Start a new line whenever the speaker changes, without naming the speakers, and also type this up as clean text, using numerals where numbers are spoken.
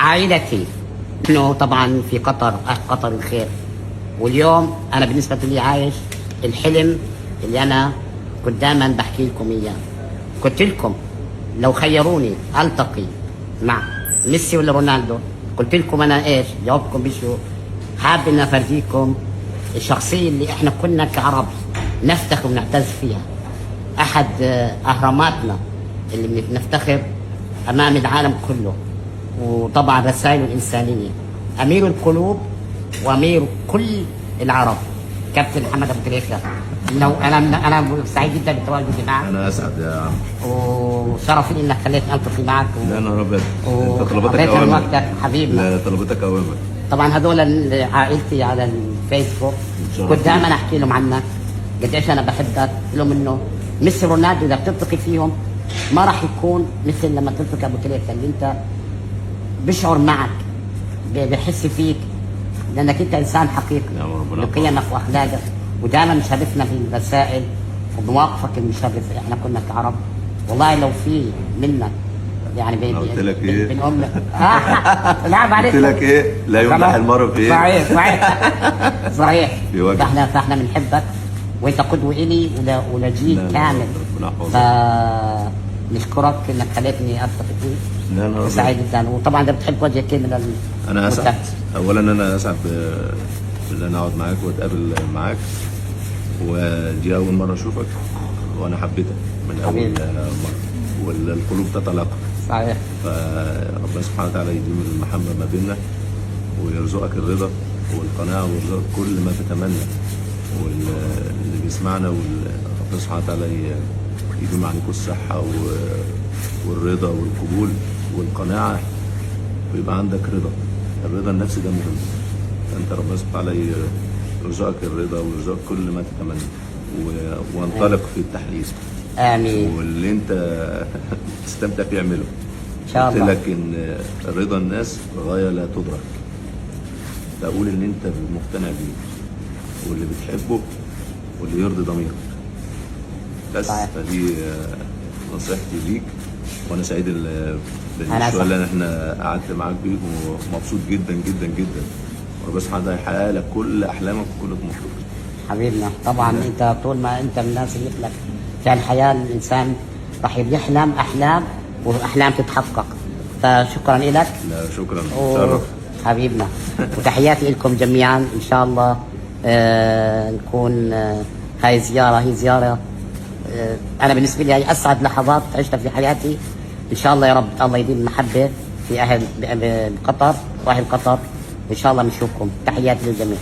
عائلتي، نحن طبعا في قطر، قطر الخير. واليوم انا بالنسبه لي عايش الحلم اللي انا كنت دائما بحكي لكم اياه. قلت لكم لو خيروني التقي مع ميسي ولا رونالدو، قلت لكم انا ايش جاوبكم بشو؟ حابب ان افرجيكم الشخصيه اللي احنا كنا كعرب نفتخر ونعتز فيها، احد اهراماتنا اللي بنفتخر امام العالم كله، وطبعا رسائله الانسانيه، امير القلوب وامير كل العرب، كابتن محمد ابو تريكه. لو انا سعيد جدا بتواجدي معك.
انا اسعد يا عم،
وشرف لي انك خليتني التقي معك.
لا انا ربنا انت طلبتك
من
اوامر
وقتك حبيبنا.
لا طلبتك اوامر.
طبعا هذول عائلتي على الفيسبوك، كنت دائما احكي لهم عنك قد ايش انا بحبك. قلت لهم انه ميسي رونالدو اذا بتلتقي فيهم ما راح يكون مثل لما تلتقي ابو تريكه، اللي انت بشعر معك، بحس فيك، لانك انت انسان حقيقي بقيمك واخلاقك، ودائما مشرفنا بالرسائل وبمواقفك المشرفه. احنا كنا كعرب والله لو في منك يعني
قلت لك ايه؟
بنقول لعب عليك.
قلت لك ايه؟ لا يمدح المرء في ايه؟
صحيح صحيح. فاحنا بنحبك وانت قدوه الي ولجيل كامل. فنشكرك انك خليتني التقي فيك.
لا انا
سعيد جدا. وطبعا انت بتحب وجه كلمه
انا اسعد. اولا انا اسعد ان انا اقعد معاك واتقابل معاك، ودي اول مره اشوفك وانا حبيتك من اول مره، والقلوب تتلاقى.
صحيح.
فربنا سبحانه وتعالى يديم المحبه ما بيننا، ويرزقك الرضا والقناعه، ويرزقك كل ما تتمنى، واللي بيسمعنا وربنا سبحانه وتعالى يديم عليكم الصحه والرضا والقبول والقناعه، ويبقى عندك رضا. الرضا النفسي ده مهم. انت ربنا سبحانه وتعالى يرزقك الرضا ويرزقك كل ما تتمنى، وانطلق في التحليل.
امين.
واللي انت تستمتع فيه اعمله.
ان شاء الله.
قلت لك ان رضا الناس غايه لا تدرك. فقول اللي انت مقتنع بيه واللي بتحبه واللي يرضي ضميرك بس. فدي نصيحتي ليك، وانا سعيد بالشويه اللي احنا قعدت معاك بيه، ومبسوط جدا جدا جدا. وربنا سبحانه وتعالى يحقق لك كل احلامك وكل طموحك
حبيبنا. طبعا انت طول ما انت من الناس اللي مثلك في الحياه، الانسان راح يحلم احلام واحلام تتحقق. فشكرا لك.
لا شكرا. شرف
حبيبنا. وتحياتي لكم جميعا. ان شاء الله نكون هاي زياره انا بالنسبه لي هي اسعد لحظات عشتها في حياتي. ان شاء الله يا رب الله يديم المحبه في اهل قطر واهل قطر. ان شاء الله بنشوفكم. تحياتي للجميع.